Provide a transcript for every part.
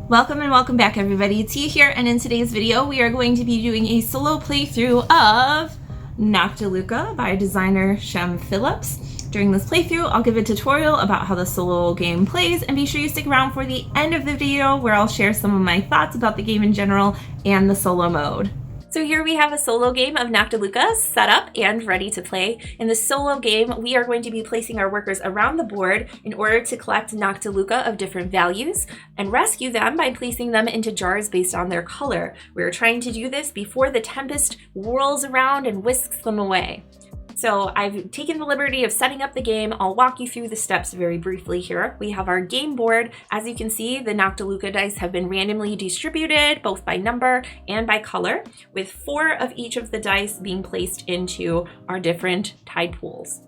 Welcome and welcome back everybody, Tia here, and in today's video we are going to be doing a solo playthrough of Noctiluca by designer Shem Phillips. During this playthrough I'll give a tutorial about how the solo game plays, and be sure you stick around for the end of the video where I'll share some of my thoughts about the game in general and the solo mode. So here we have a solo game of Noctiluca set up and ready to play. In the solo game, we are going to be placing our workers around the board in order to collect Noctiluca of different values and rescue them by placing them into jars based on their color. We're trying to do this before the Tempest whirls around and whisks them away. So I've taken the liberty of setting up the game. I'll walk you through the steps very briefly here. We have our game board. As you can see, the Noctiluca dice have been randomly distributed, both by number and by color, with 4 of each of the dice being placed into our different tide pools.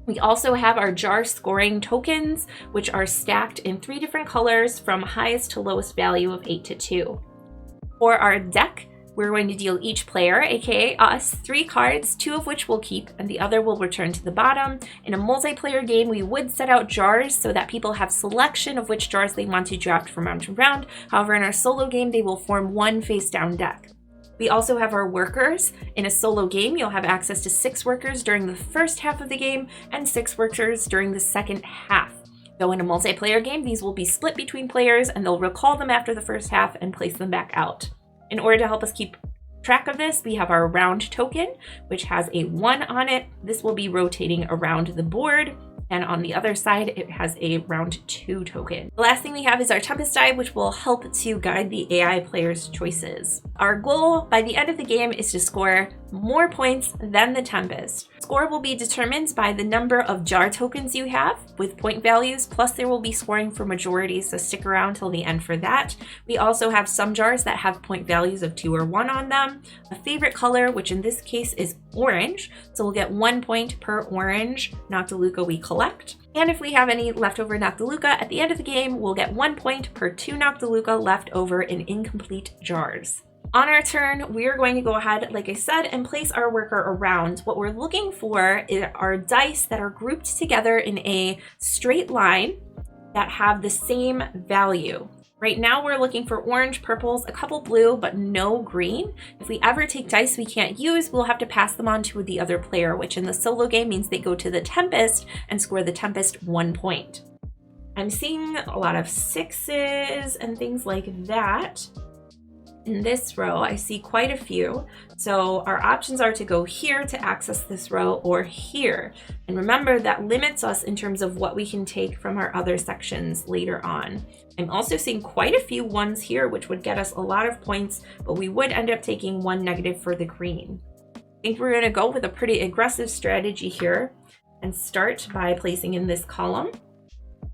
We also have our jar scoring tokens, which are stacked in 3 different colors from highest to lowest value of 8 to 2. For our deck, we're going to deal each player, aka us, 3 cards, 2 of which we'll keep and the other will return to the bottom. In a multiplayer game, we would set out jars so that people have selection of which jars they want to draft from round to round. However, in our solo game, they will form one face-down deck. We also have our workers. In a solo game, you'll have access to 6 workers during the first half of the game and 6 workers during the second half. Though in a multiplayer game, these will be split between players and they'll recall them after the first half and place them back out. In order to help us keep track of this, we have our round token, which has a 1 on it. This will be rotating around the board. And on the other side, it has a round 2 token. The last thing we have is our Tempest die, which will help to guide the AI player's choices. Our goal by the end of the game is to score more points than the Tempest. Score will be determined by the number of jar tokens you have with point values, plus there will be scoring for majorities, so stick around till the end for that. We also have some jars that have point values of 2 or 1 on them, a favorite color, which in this case is orange, so we'll get 1 point per orange Noctiluca we collect. And if we have any leftover Noctiluca at the end of the game, we'll get 1 point per 2 Noctiluca left over in incomplete jars. On our turn, we are going to go ahead, like I said, and place our worker around. What we're looking for are dice that are grouped together in a straight line that have the same value. Right now we're looking for orange, purples, a couple blue, but no green. If we ever take dice we can't use, we'll have to pass them on to the other player, which in the solo game means they go to the Tempest and score the Tempest 1 point. I'm seeing a lot of 6s and things like that. In this row, I see quite a few. So our options are to go here to access this row or here. And remember, that limits us in terms of what we can take from our other sections later on. I'm also seeing quite a few 1s here, which would get us a lot of points, but we would end up taking 1 negative for the green. I think we're going to go with a pretty aggressive strategy here and start by placing in this column.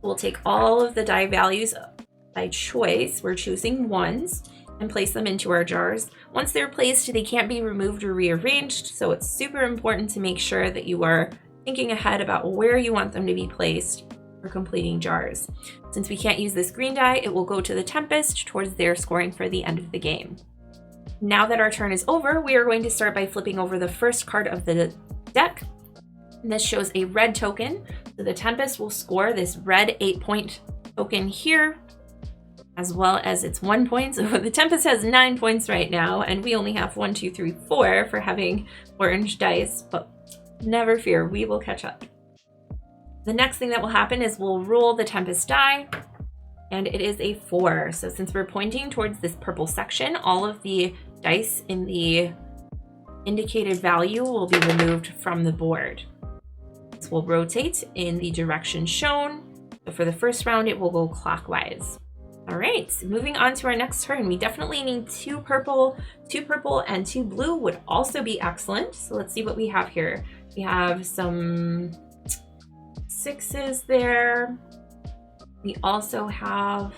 We'll take all of the die values by choice. We're choosing 1s. And place them into our jars. Once they're placed, they can't be removed or rearranged, so it's super important to make sure that you are thinking ahead about where you want them to be placed for completing jars. Since we can't use this green die, it will go to the Tempest towards their scoring for the end of the game. Now that our turn is over, we are going to start by flipping over the first card of the deck. And this shows a red token, so the Tempest will score this red 8-point token here, as well as its 1 point. So the Tempest has 9 points right now, and we only have 1, 2, 3, 4 for having orange dice, but never fear, we will catch up. The next thing that will happen is we'll roll the Tempest die, and it is a 4. So since we're pointing towards this purple section, all of the dice in the indicated value will be removed from the board. This will rotate in the direction shown. So for the first round, it will go clockwise. All right, moving on to our next turn. We definitely need 2 purple, and 2 blue would also be excellent. So let's see what we have here. We have some 6s there. We also have,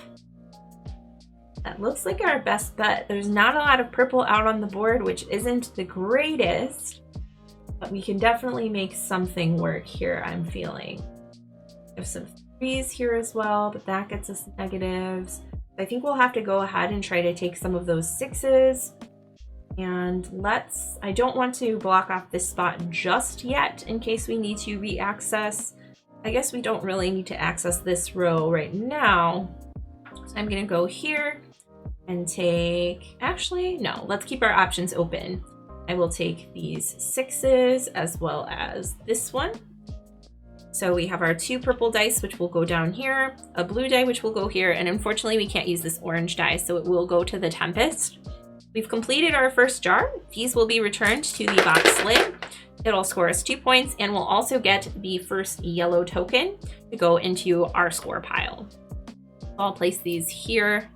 that looks like our best bet. There's not a lot of purple out on the board, which isn't the greatest, but we can definitely make something work here, I'm feeling. There's some 3s here as well, but that gets us negatives. I think we'll have to go ahead and try to take some of those 6s. And I don't want to block off this spot just yet in case we need to re-access. I guess we don't really need to access this row right now. So I'm gonna go here and take, actually, no, let's keep our options open. I will take these 6s as well as this one. So we have our 2 purple dice, which will go down here, a blue die, which will go here, and unfortunately we can't use this orange die, so it will go to the Tempest. We've completed our first jar. These will be returned to the box lid. It'll score us 2 points, and we'll also get the first yellow token to go into our score pile. I'll place these here.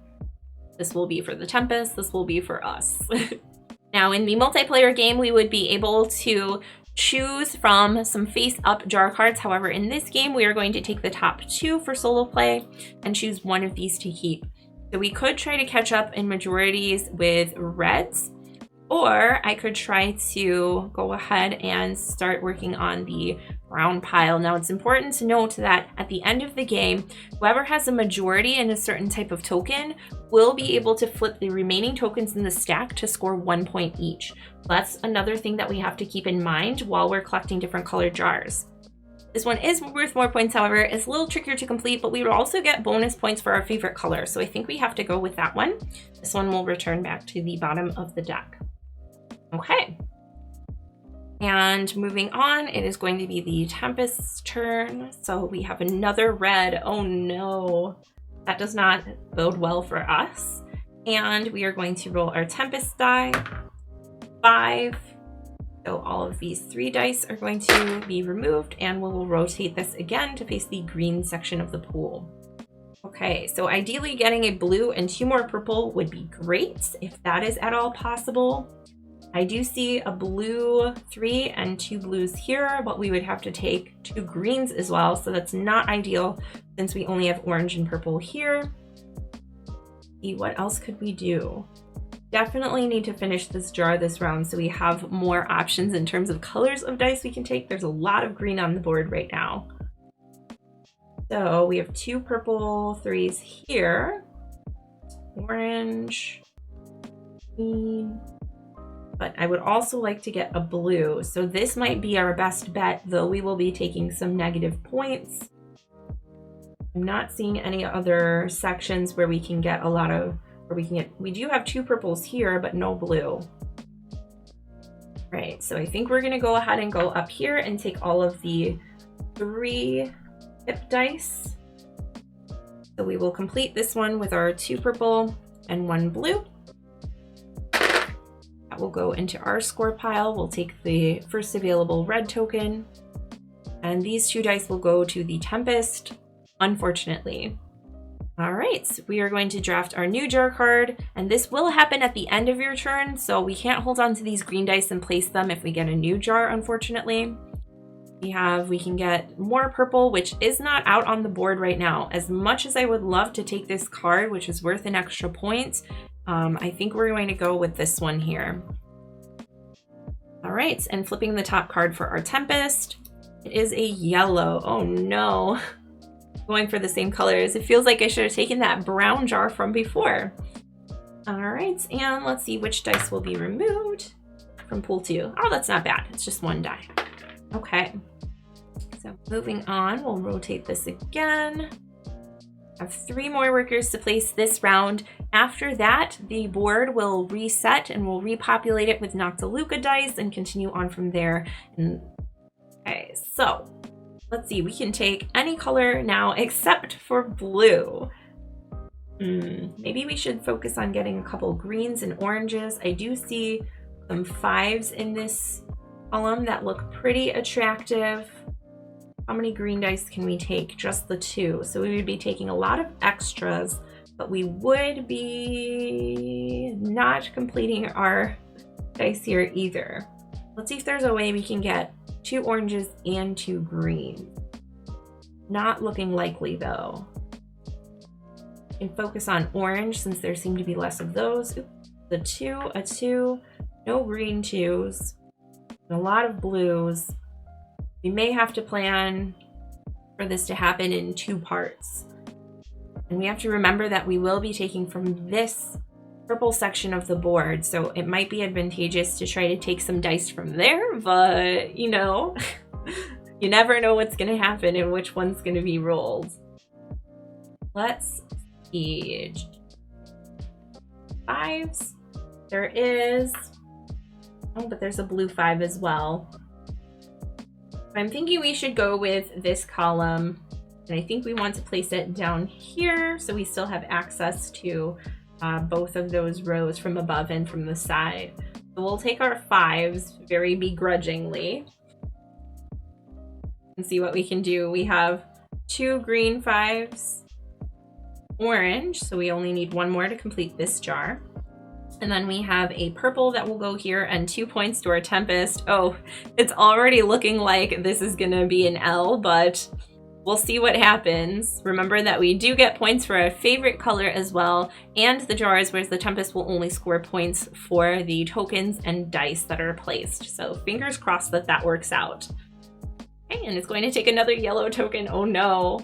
This will be for the Tempest, this will be for us. Now in the multiplayer game, we would be able to choose from some face-up jar cards. However, in this game, we are going to take the top 2 for solo play and choose one of these to keep. So we could try to catch up in majorities with reds, or I could try to go ahead and start working on the brown pile. Now it's important to note that at the end of the game, whoever has a majority in a certain type of token will be able to flip the remaining tokens in the stack to score 1 point each. That's another thing that we have to keep in mind while we're collecting different colored jars. This one is worth more points, however. It's a little trickier to complete, but we would also get bonus points for our favorite color. So I think we have to go with that one. This one will return back to the bottom of the deck. Okay. And moving on, it is going to be the Tempest's turn. So we have another red. Oh no, that does not bode well for us. And we are going to roll our Tempest die, 5. So all of these 3 dice are going to be removed, and we will rotate this again to face the green section of the pool. Okay, so ideally getting a blue and 2 more purple would be great if that is at all possible. I do see a blue 3 and 2 blues here, but we would have to take 2 greens as well, so that's not ideal since we only have orange and purple here. See, what else could we do? Definitely need to finish this jar this round so we have more options in terms of colors of dice we can take. There's a lot of green on the board right now. So we have 2 purple 3s here, orange, green, but I would also like to get a blue. So this might be our best bet, though we will be taking some negative points. I'm not seeing any other sections where we can get a lot of, we do have 2 purples here, but no blue. Right, so I think we're gonna go ahead and go up here and take all of the 3 tip dice. So we will complete this one with our 2 purple and 1 blue. That will go into our score pile. We'll take the first available red token, and these 2 dice will go to the Tempest, unfortunately. All right, so we are going to draft our new jar card, and this will happen at the end of your turn, so we can't hold on to these green dice and place them if we get a new jar, unfortunately. We can get more purple, which is not out on the board right now. As much as I would love to take this card, which is worth an extra point, I think we're going to go with this one here. All right, and flipping the top card for our Tempest, it is a yellow. Oh no. Going for the same colors. It feels like I should have taken that brown jar from before. All right, and let's see which dice will be removed from pool 2. Oh, that's not bad. It's just 1 die. Okay, so moving on, we'll rotate this again. I have 3 more workers to place this round. After that, the board will reset and we'll repopulate it with Noctiluca dice and continue on from there. Okay, so let's see, we can take any color now except for blue. Maybe we should focus on getting a couple greens and oranges. I do see some 5s in this column that look pretty attractive. How many green dice can we take? Just the 2. So we would be taking a lot of extras, but we would be not completing our dice here either. Let's see if there's a way we can get 2 oranges and 2 greens. Not looking likely though. We can focus on orange since there seem to be less of those. Oops, a 2, no green 2s, and a lot of blues. We may have to plan for this to happen in 2 parts. And we have to remember that we will be taking from this purple section of the board, so it might be advantageous to try to take some dice from there, but you know, you never know what's gonna happen and which one's gonna be rolled. Let's see. 5s. There is, oh, but there's a blue 5 as well. I'm thinking we should go with this column, and I think we want to place it down here so we still have access to both of those rows from above and from the side. So we'll take our 5s very begrudgingly and see what we can do. We have 2 green 5s, orange, so we only need 1 more to complete this jar. And then we have a purple that will go here and 2 points to our Tempest. Oh, it's already looking like this is gonna be an L, but we'll see what happens. Remember that we do get points for our favorite color as well, and the jars, whereas the Tempest will only score points for the tokens and dice that are placed. So fingers crossed that that works out. Okay, and it's going to take another yellow token. Oh no.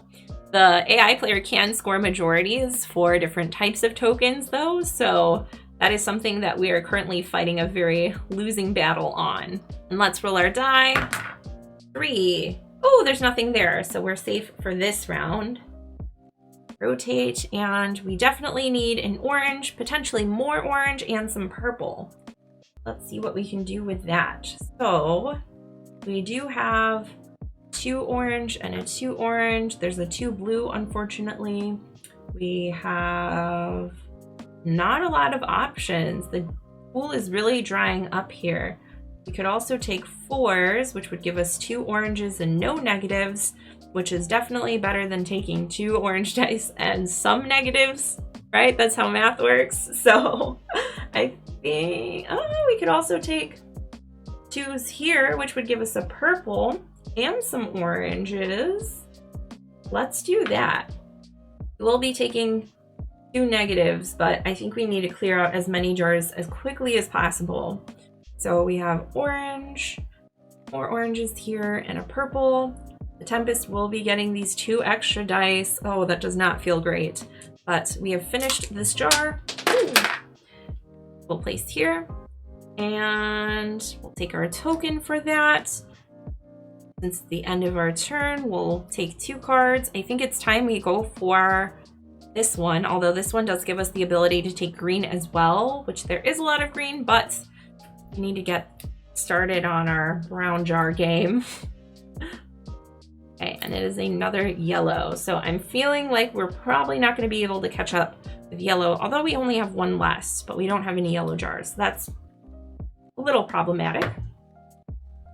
The AI player can score majorities for different types of tokens though, so that is something that we are currently fighting a very losing battle on. And let's roll our die. 3. Oh, there's nothing there, so we're safe for this round. Rotate, and we definitely need an orange, potentially more orange, and some purple. Let's see what we can do with that. So we do have 2 orange and a 2 orange. There's a 2 blue, unfortunately. We have not a lot of options. The pool is really drying up here. We could also take 4s, which would give us 2 oranges and no negatives, which is definitely better than taking 2 orange dice and some negatives, right? That's how math works. So I think, oh, we could also take 2s here, which would give us a purple and some oranges. Let's do that. We'll be taking 2 negatives, but I think we need to clear out as many jars as quickly as possible. So we have orange, more oranges here, and a purple. The Tempest will be getting these 2 extra dice. Oh, that does not feel great. But we have finished this jar. Ooh. We'll place here, and we'll take our token for that. Since it's the end of our turn, we'll take 2 cards. I think it's time we go for this one, although this one does give us the ability to take green as well, which there is a lot of green, but we need to get started on our brown jar game. Okay, and it is another yellow. So I'm feeling like we're probably not going to be able to catch up with yellow, although we only have 1 less, but we don't have any yellow jars. That's a little problematic.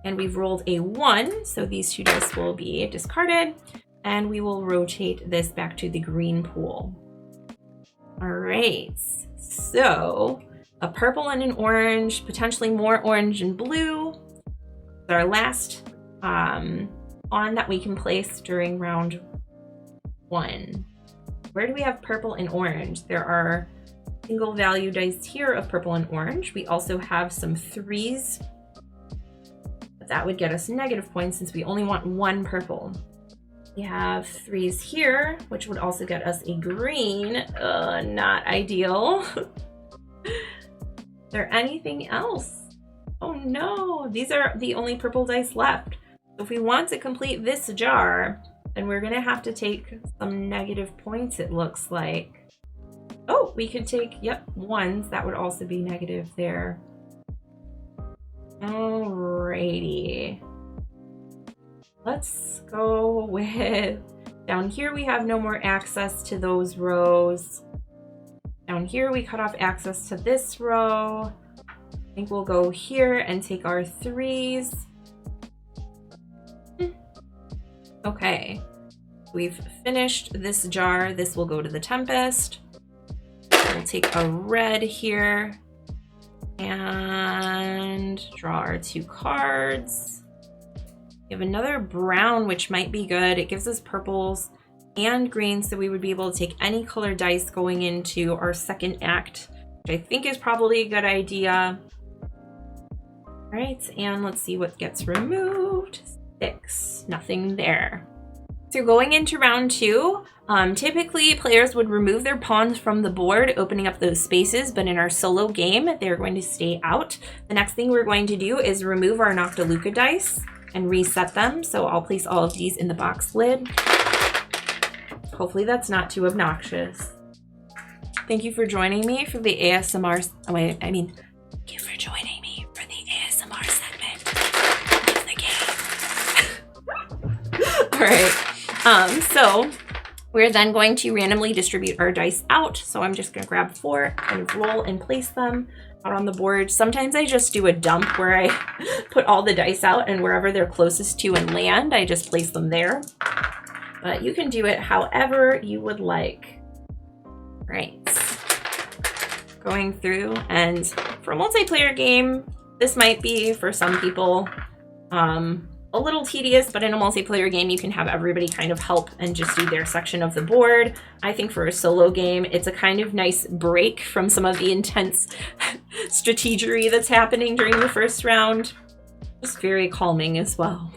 And we've rolled a 1, so these 2 dice will be discarded, and we will rotate this back to the green pool. All right, so a purple and an orange, potentially more orange and blue. It's our last on that we can place during round 1. Where do we have purple and orange? There are single value dice here of purple and orange. We also have some 3s. But that would get us negative points since we only want 1 purple. We have 3s here, which would also get us a green. Not ideal. Is there anything else? Oh no, these are the only purple dice left. So if we want to complete this jar, then we're gonna have to take some negative points, it looks like. Oh, we could take, yep, 1s. That would also be negative there. Alrighty. Let's go with, down here we have no more access to those rows. Down here we cut off access to this row. I think we'll go here and take our 3s. Okay, we've finished this jar. This will go to the Tempest. We'll take a red here and draw our 2 cards. We have another brown, which might be good. It gives us purples and greens, so we would be able to take any color dice going into our second act, which I think is probably a good idea. All right, and let's see what gets removed. 6, nothing there. So going into round 2, typically players would remove their pawns from the board, opening up those spaces, but in our solo game, they're going to stay out. The next thing we're going to do is remove our Noctiluca dice and reset them. So I'll place all of these in the box lid. Hopefully that's not too obnoxious. Thank you for joining me for the ASMR. Oh, wait, I mean, thank you for joining me for the ASMR segment of the game. All right. So we're then going to randomly distribute our dice out. So I'm just going to grab 4 and roll and place them out on the board. Sometimes I just do a dump where I put all the dice out, and wherever they're closest to and land, I just place them there. But you can do it however you would like. Right. Going through, and for a multiplayer game, this might be for some people a little tedious, but in a multiplayer game you can have everybody kind of help and just do their section of the board. I think for a solo game it's a kind of nice break from some of the intense strategery that's happening during the first round. Just very calming as well.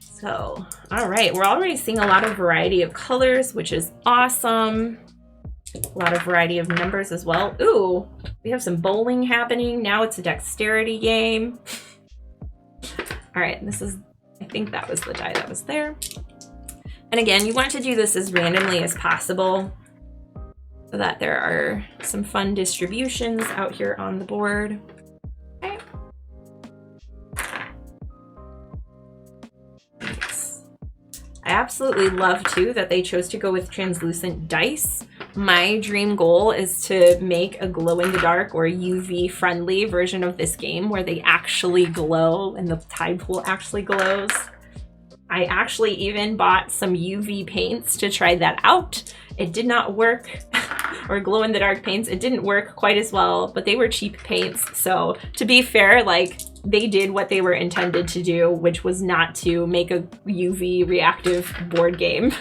So, all right, we're already seeing a lot of variety of colors, which is awesome. A lot of variety of numbers as well. Ooh, we have some bowling happening. Now it's a dexterity game. All right, this is, I think that was the die that was there. And again, you want to do this as randomly as possible so that there are some fun distributions out here on the board. Okay. Nice. I absolutely love too that they chose to go with translucent dice. My dream goal is to make a glow-in-the-dark or UV-friendly version of this game where they actually glow and the tide pool actually glows. I actually even bought some UV paints to try that out. It did not work, or glow-in-the-dark paints. It didn't work quite as well, but they were cheap paints. So to be fair, like, they did what they were intended to do, which was not to make a UV reactive board game.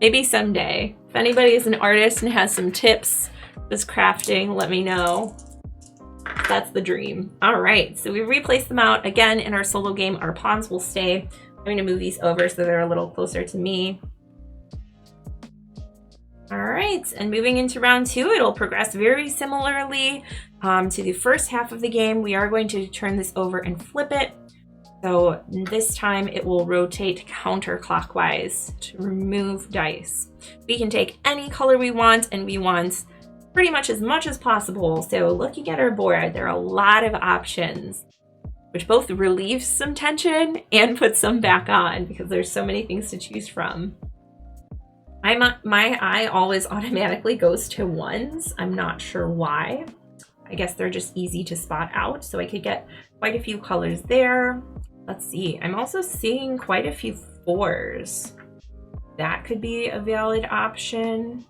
Maybe someday. If anybody is an artist and has some tips with crafting, let me know. That's the dream. All right, so we replace them out. Again, in our solo game, our pawns will stay. I'm going to move these over so they're a little closer to me. All right, and moving into round 2, it'll progress very similarly to the first half of the game. We are going to turn this over and flip it. So this time it will rotate counterclockwise to remove dice. We can take any color we want, and we want pretty much as much as possible. So looking at our board, there are a lot of options, which both relieves some tension and puts some back on because there's so many things to choose from. My eye always automatically goes to 1s. I'm not sure why. I guess they're just easy to spot out, so I could get quite a few colors there. Let's see, I'm also seeing quite a few 4s. That could be a valid option.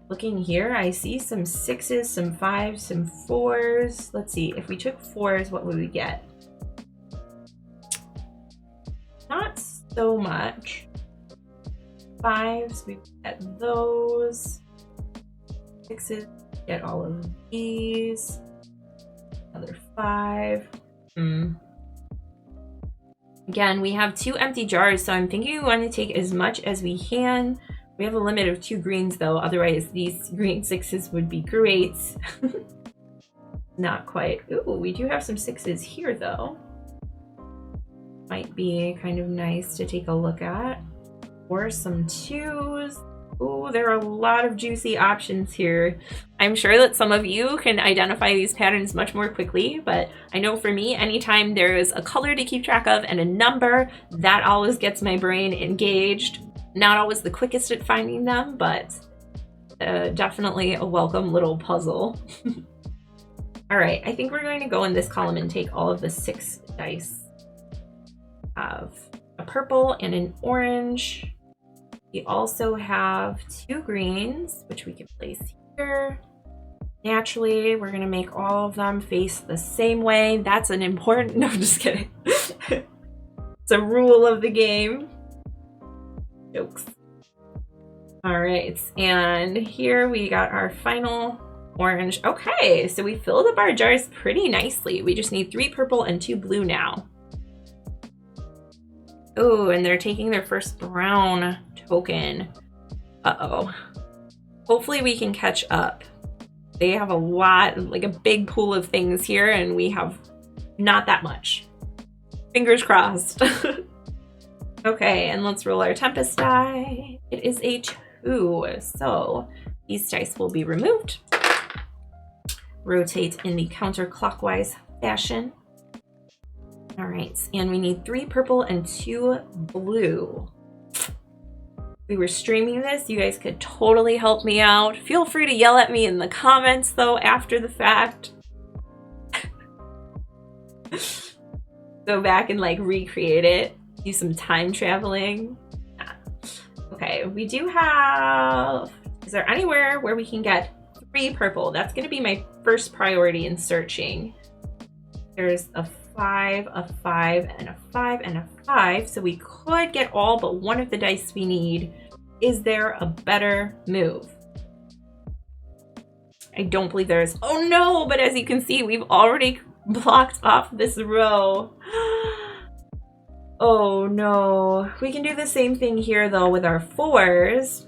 Looking here, I see some 6s, some 5s, some 4s. Let's see, if we took 4s, what would we get? Not so much. 5s, we get those. 6s, get all of these. Another 5. Again, we have 2 empty jars, so I'm thinking we want to take as much as we can. We have a limit of 2 greens though, otherwise these green 6s would be great. Not quite. Ooh, we do have some 6s here though. Might be kind of nice to take a look at. Or some 2s. Ooh, there are a lot of juicy options here. I'm sure that some of you can identify these patterns much more quickly, but I know for me, anytime there is a color to keep track of and a number, that always gets my brain engaged. Not always the quickest at finding them, but definitely a welcome little puzzle. All right, I think we're going to go in this column and take all of the 6 dice. Have a purple and an orange. We also have 2 greens, which we can place here. Naturally, we're gonna make all of them face the same way. That's an important, no, just kidding. It's a rule of the game. Jokes. All right, and here we got our final orange. Okay, so we filled up our jars pretty nicely. We just need 3 purple and 2 blue now. Oh, and they're taking their first brown token. Uh-oh. Hopefully we can catch up. They have a lot, like a big pool of things here, and we have not that much. Fingers crossed. Okay, and let's roll our Tempest die. It is a 2, so these dice will be removed. Rotate in the counterclockwise fashion. All right, and we need 3 purple and 2 blue. We were streaming this. You guys could totally help me out. Feel free to yell at me in the comments, though, after the fact. Go back and like recreate it. Do some time traveling. Yeah. Okay, we do have... Is there anywhere where we can get 3 purple? That's going to be my first priority in searching. There's a 5, a 5, and a 5, and a 5. So we could get all but one of the dice we need. Is there a better move? I don't believe there is. Oh no, but as you can see, we've already blocked off this row. Oh no. We can do the same thing here though with our 4s.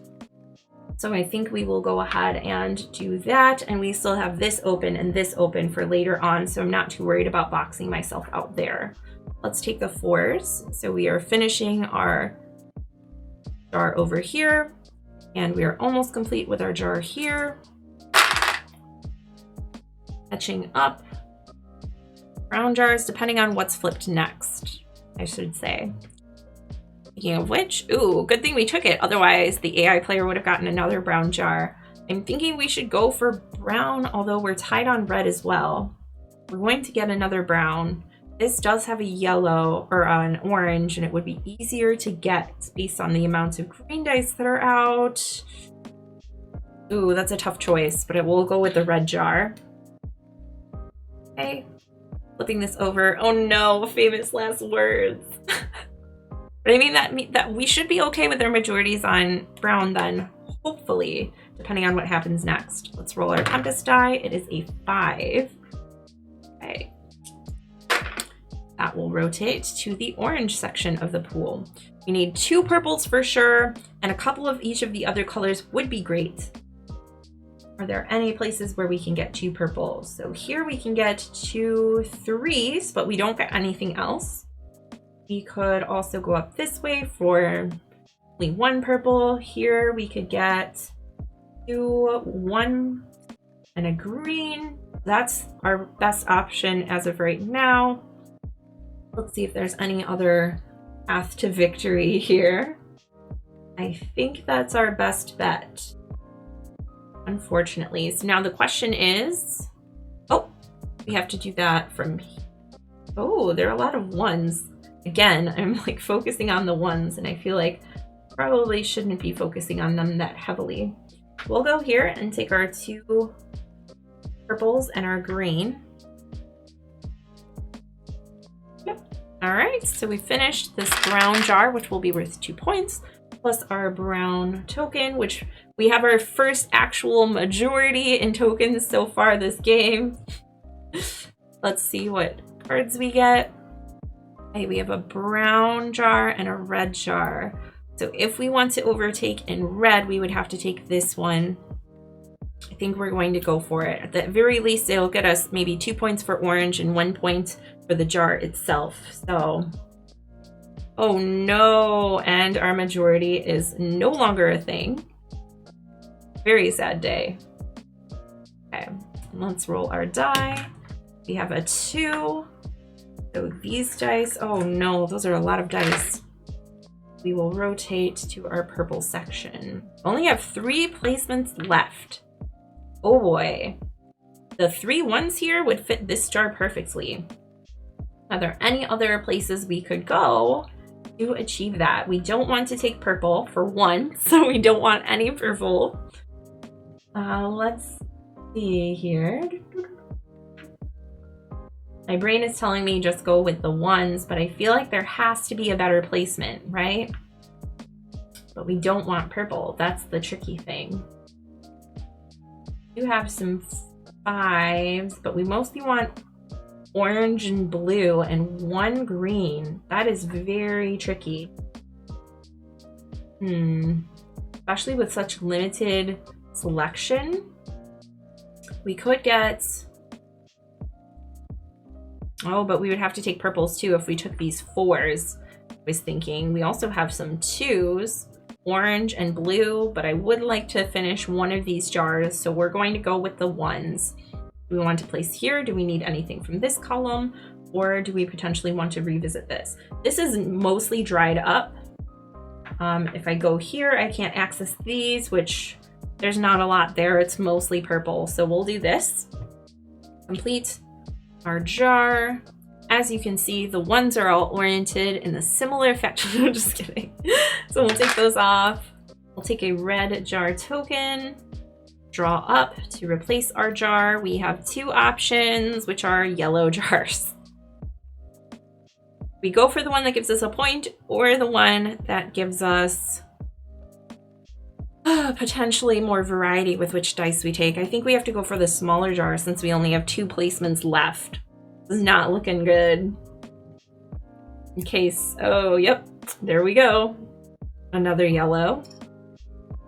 So I think we will go ahead and do that. And we still have this open and this open for later on. So I'm not too worried about boxing myself out there. Let's take the 4s. So we are finishing our jar over here. And we are almost complete with our jar here. Etching up. Brown jars, depending on what's flipped next, I should say. Speaking of which, ooh, good thing we took it. Otherwise, the AI player would have gotten another brown jar. I'm thinking we should go for brown, although we're tied on red as well. We're going to get another brown. This does have a yellow or an orange, and it would be easier to get based on the amount of green dice that are out. Ooh, that's a tough choice, but it will go with the red jar. Okay. Flipping this over. Oh no, famous last words. But I mean that we should be okay with our majorities on brown then, hopefully, depending on what happens next. Let's roll our Tempest die. It is a 5. Okay. That will rotate to the orange section of the pool. We need 2 purples for sure, and a couple of each of the other colors would be great. Are there any places where we can get 2 purples? So here we can get 2 3s, but we don't get anything else. We could also go up this way for only 1 purple. Here we could get 2, 1, and a green. That's our best option as of right now. Let's see if there's any other path to victory here. I think that's our best bet. Unfortunately. So now the question is, oh, we have to do that from here. Oh, there are a lot of 1s. Again, I'm like focusing on the 1s, and I feel like probably shouldn't be focusing on them that heavily. We'll go here and take our 2 purples and our green. Yep. All right, so we finished this brown jar, which will be worth 2 points, plus our brown token, which we have our first actual majority in tokens so far this game. Let's see what cards we get. Okay, we have a brown jar and a red jar. So if we want to overtake in red, we would have to take this one. I think we're going to go for it. At the very least, it'll get us maybe 2 points for orange and 1 point for the jar itself. So, oh no, and our majority is no longer a thing. Very sad day. Okay, let's roll our die. We have a 2. So these dice, oh no, those are a lot of dice. We will rotate to our purple section. Only have 3 placements left. Oh boy. The 3 1s here would fit this jar perfectly. Are there any other places we could go to achieve that? We don't want to take purple for 1, so we don't want any purple. Let's see here. My brain is telling me just go with the 1s, but I feel like there has to be a better placement, right? But we don't want purple. That's the tricky thing. We do have some 5s, but we mostly want orange and blue and 1 green. That is very tricky. Especially with such limited selection. We could get... Oh, but we would have to take purples too if we took these 4s. I was thinking we also have some 2s, orange and blue, but I would like to finish one of these jars, so we're going to go with the 1s. Do we want to place here? Do we need anything from this column? Or do we potentially want to revisit this? This is mostly dried up. If I go here, I can't access these, which there's not a lot there. It's mostly purple. So we'll do this. Complete our jar. As you can see, the 1s are all oriented in a similar fashion. I'm just kidding. So we'll take those off. We'll take a red jar token, draw up to replace our jar. We have 2 options, which are yellow jars. We go for the one that gives us a point or the one that gives us potentially more variety with which dice we take. I think we have to go for the smaller jar since we only have 2 placements left. This is not looking good. In case, oh, yep, there we go. Another yellow.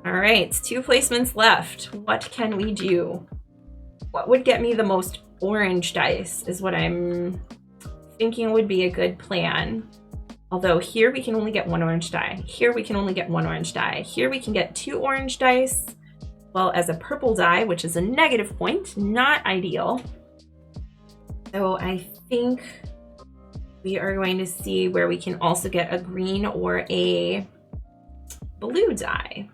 All right, 2 placements left. What can we do? What would get me the most orange dice is what I'm thinking would be a good plan. Although here we can only get 1 orange die. Here we can only get 1 orange die. Here we can get 2 orange dice, well, as a purple die, which is a negative point, not ideal. So I think we are going to see where we can also get a green or a blue die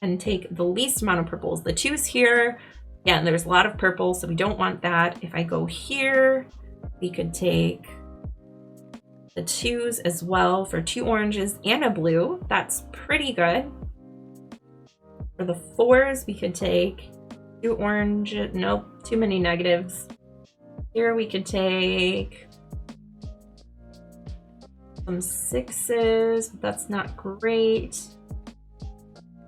and take the least amount of purples. The 2s here, again, there's a lot of purple, so we don't want that. If I go here, we could take the 2s as well for 2 oranges and a blue. That's pretty good. For the 4s, we could take 2 orange, nope, too many negatives. Here we could take some 6s, but that's not great.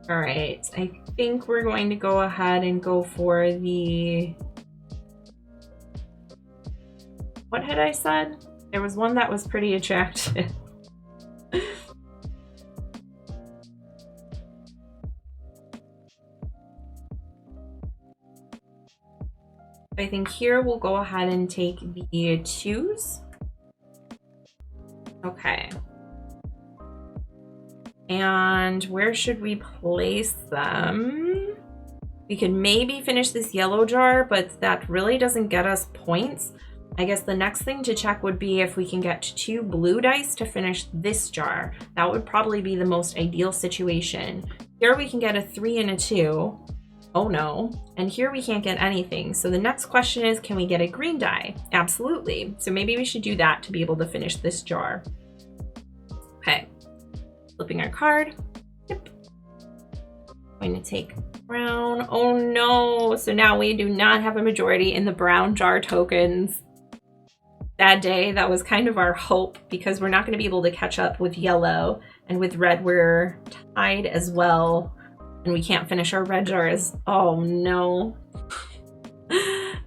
All right, I think we're going to go ahead and go for the, what had I said? There was one that was pretty attractive. I think here we'll go ahead and take the 2s. Okay. And where should we place them? We could maybe finish this yellow jar, but that really doesn't get us points. I guess the next thing to check would be if we can get 2 blue dice to finish this jar. That would probably be the most ideal situation. Here we can get a 3 and a 2. Oh no. And here we can't get anything. So the next question is, can we get a green die? Absolutely. So maybe we should do that to be able to finish this jar. Okay. Flipping our card. Yep. Going to take brown. Oh no. So now we do not have a majority in the brown jar tokens. That day, that was kind of our hope because we're not going to be able to catch up with yellow, and with red we're tied as well, and we can't finish our red jars. Oh no.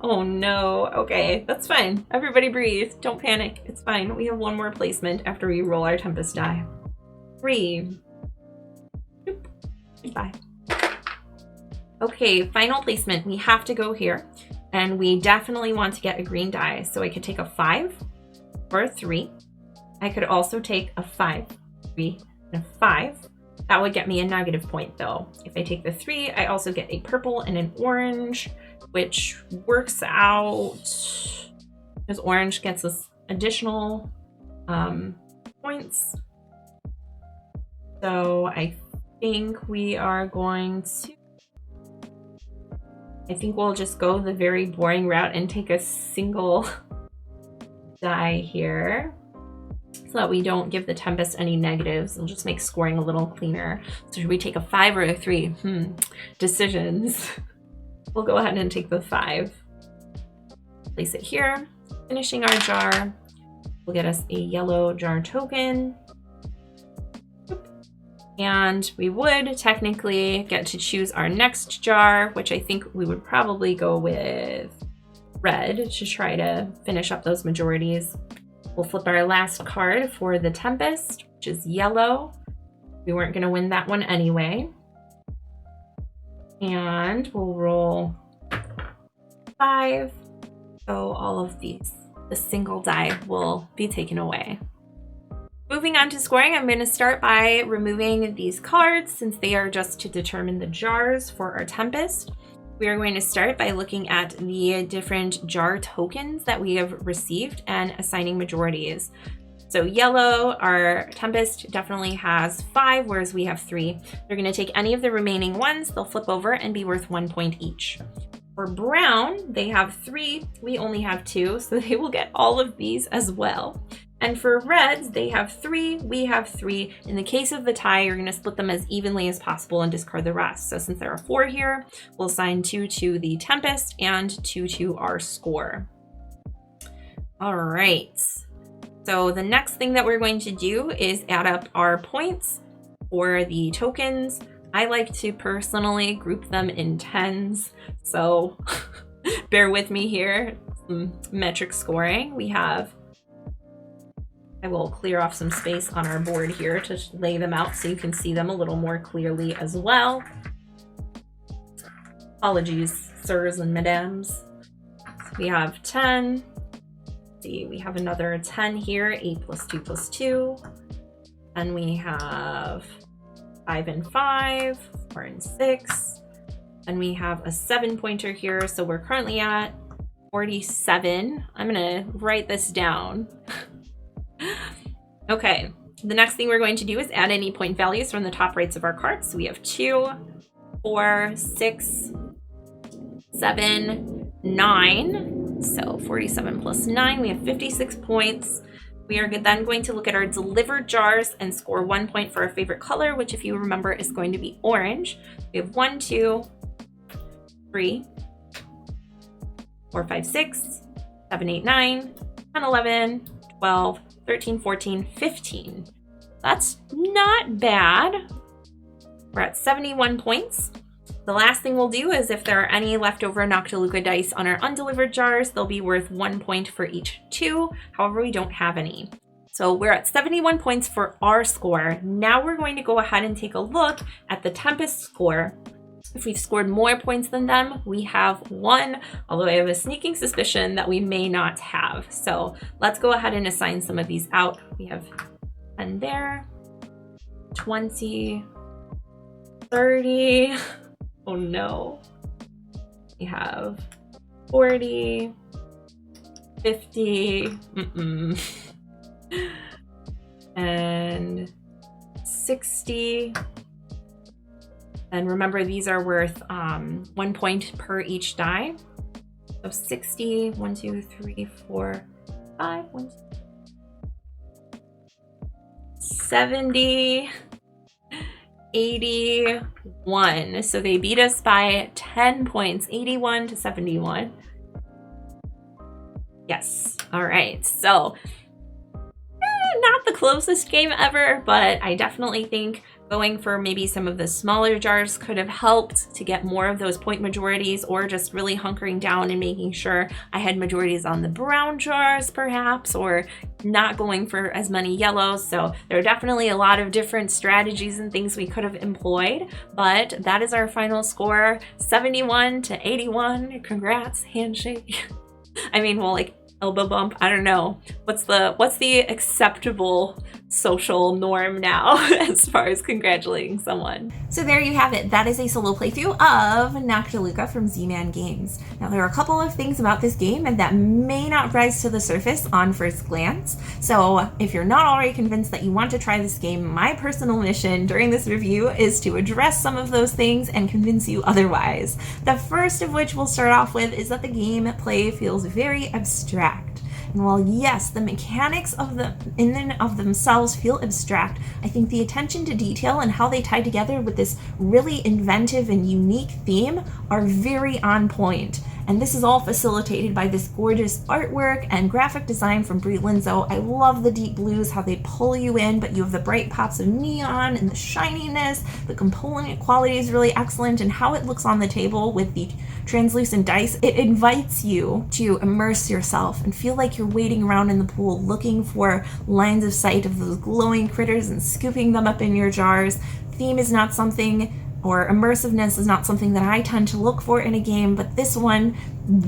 Oh no. Okay, that's fine. Everybody breathe. Don't panic. It's fine. We have 1 more placement after we roll our Tempest die. 3. Boop. Goodbye. Okay, final placement. We have to go here. And we definitely want to get a green die. So I could take a 5 or a 3. I could also take a 5, 3, and a 5. That would get me a negative point though. If I take the 3, I also get a purple and an orange, which works out because orange gets us additional points. So I think we are going to, I think we'll just go the very boring route and take a single die here so that we don't give the Tempest any negatives. It'll just make scoring a little cleaner. So should we take a 5 or a 3? Decisions. We'll go ahead and take the 5. Place it here. Finishing our jar will get us a yellow jar token. And we would technically get to choose our next jar, which I think we would probably go with red to try to finish up those majorities. We'll flip our last card for the Tempest, which is yellow. We weren't going to win that one anyway. And we'll roll 5. So all of these the single die will be taken away. Moving on to scoring, I'm going to start by removing these cards since they are just to determine the jars for our Tempest. We are going to start by looking at the different jar tokens that we have received and assigning majorities. So yellow, our Tempest definitely has 5, whereas we have 3. They're going to take any of the remaining ones, they'll flip over and be worth 1 point each. For brown, they have 3, we only have 2, so they will get all of these as well. And for reds, they have 3, we have 3. In the case of the tie, you're going to split them as evenly as possible and discard the rest. So since there are 4 here, we'll assign 2 to the Tempest and 2 to our score. All right. So the next thing that we're going to do is add up our points for the tokens. I like to personally group them in 10s. So bear with me here. Some metric scoring. We have, I will clear off some space on our board here to lay them out so you can see them a little more clearly as well. Apologies, sirs and madams. We have 10. See, we have another 10 here, 8 plus 2 plus 2. And we have 5 and 5, 4 and 6. And we have a 7-pointer here, so we're currently at 47. I'm gonna write this down. Okay, the next thing we're going to do is add any point values from the top rights of our cards. So we have 2, 4, 6, 7, 9. So 47 plus 9, we have 56 points. We are then going to look at our delivered jars and score 1 point for our favorite color, which if you remember is going to be orange. We have 1, 2, 3, 4, 5, 6, 7, 8, 9, 10, 11, 12, 13, 14, 15. That's not bad. We're at 71 points. The last thing we'll do is if there are any leftover Noctiluca dice on our undelivered jars, they'll be worth 1 point for each 2. However, we don't have any. So we're at 71 points for our score. Now we're going to go ahead and take a look at the Tempest score. If we've scored more points than them, we have 1, although I have a sneaking suspicion that we may not have. So let's go ahead and assign some of these out. We have 10 there, 20, 30. Oh no. We have 40, 50, and 60. And remember, these are worth 1 point per each die. So 60, 1, 2, 3, 4, 5, 1, 70, 81. So they beat us by 10 points, 81 to 71. Yes. All right. So not the closest game ever, but I definitely think going for maybe some of the smaller jars could have helped to get more of those point majorities, or just really hunkering down and making sure I had majorities on the brown jars perhaps, or not going for as many yellows. So there are definitely a lot of different strategies and things we could have employed, but that is our final score, 71 to 81. Congrats, handshake. I mean, well, like elbow bump, I don't know. What's the acceptable social norm now as far as congratulating someone? So there you have it. That is a solo playthrough of Noctiluca from Z-Man Games. Now there are a couple of things about this game and that may not rise to the surface on first glance. So if you're not already convinced that you want to try this game, my personal mission during this review is to address some of those things and convince you otherwise. The first of which we'll start off with is that the gameplay feels very abstract. And while yes, the mechanics of them in and of themselves feel abstract, I think the attention to detail and how they tie together with this really inventive and unique theme are very on point. And this is all facilitated by this gorgeous artwork and graphic design from Brie Linzo. I love the deep blues, how they pull you in, but you have the bright pops of neon and the shininess. The component quality is really excellent, and how it looks on the table with the translucent dice, it invites you to immerse yourself and feel like you're wading around in the pool looking for lines of sight of those glowing critters and scooping them up in your jars. Theme is not something or immersiveness is not something that I tend to look for in a game, but this one,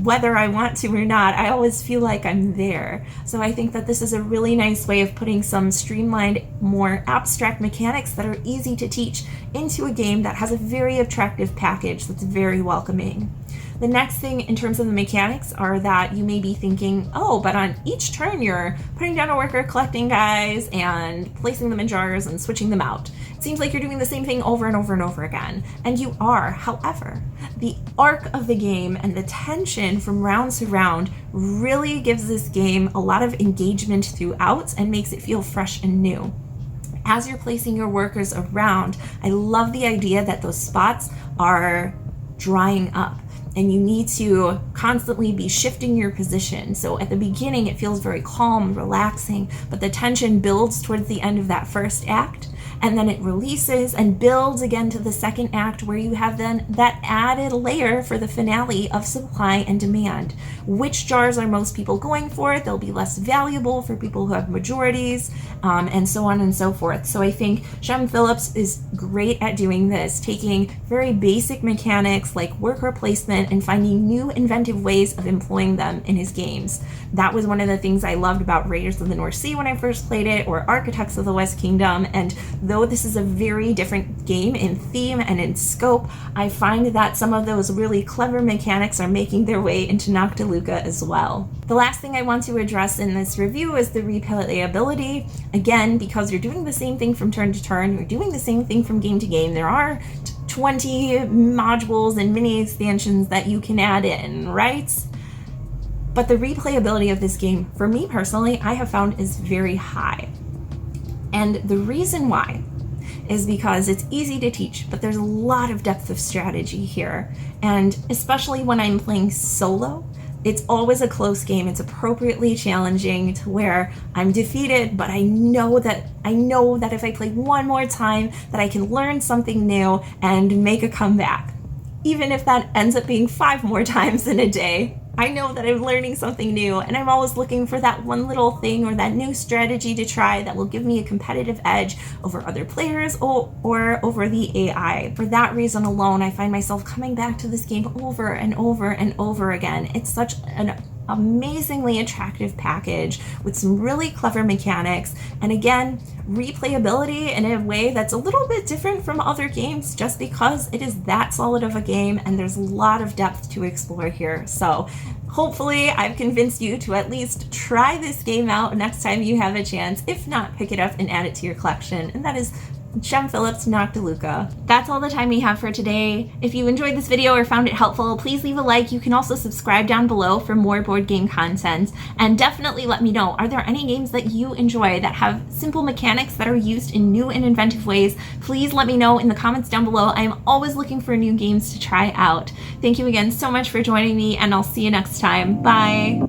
whether I want to or not, I always feel like I'm there. So I think that this is a really nice way of putting some streamlined, more abstract mechanics that are easy to teach into a game that has a very attractive package that's very welcoming. The next thing in terms of the mechanics are that you may be thinking, oh, but on each turn you're putting down a worker, collecting guys, and placing them in jars and switching them out. It seems like you're doing the same thing over and over and over again, and you are. However, the arc of the game and the tension from round to round really gives this game a lot of engagement throughout and makes it feel fresh and new. As you're placing your workers around, I love the idea that those spots are drying up, and you need to constantly be shifting your position. So at the beginning, it feels very calm, relaxing, but the tension builds towards the end of that first act, and then it releases and builds again to the second act, where you have then that added layer for the finale of supply and demand. Which jars are most people going for? They'll be less valuable for people who have majorities, and so on and so forth. So I think Shem Phillips is great at doing this, taking very basic mechanics like worker placement and finding new inventive ways of employing them in his games. That was one of the things I loved about Raiders of the North Sea when I first played it, or Architects of the West Kingdom. And though this is a very different game in theme and in scope, I find that some of those really clever mechanics are making their way into Noctiluca as well. The last thing I want to address in this review is the replayability. Again, because you're doing the same thing from turn to turn, you're doing the same thing from game to game, there are 20 modules and mini expansions that you can add in, right? But the replayability of this game, for me personally, I have found is very high. And the reason why is because it's easy to teach, but there's a lot of depth of strategy here. And especially when I'm playing solo, it's always a close game. It's appropriately challenging to where I'm defeated, but I know that if I play one more time, that I can learn something new and make a comeback. Even if that ends up being 5 more times in a day, I know that I'm learning something new, and I'm always looking for that one little thing or that new strategy to try that will give me a competitive edge over other players or over the AI. For that reason alone, I find myself coming back to this game over and over and over again. It's such an amazingly attractive package with some really clever mechanics, and again, replayability in a way that's a little bit different from other games just because it is that solid of a game and there's a lot of depth to explore here. So hopefully I've convinced you to at least try this game out next time you have a chance. If not, pick it up and add it to your collection, and that is Shem Phillips Noctiluca. That's all the time we have for today. If you enjoyed this video or found it helpful, please leave a like. You can also subscribe down below for more board game content. And definitely let me know, are there any games that you enjoy that have simple mechanics that are used in new and inventive ways? Please let me know in the comments down below. I am always looking for new games to try out. Thank you again so much for joining me, and I'll see you next time. Bye!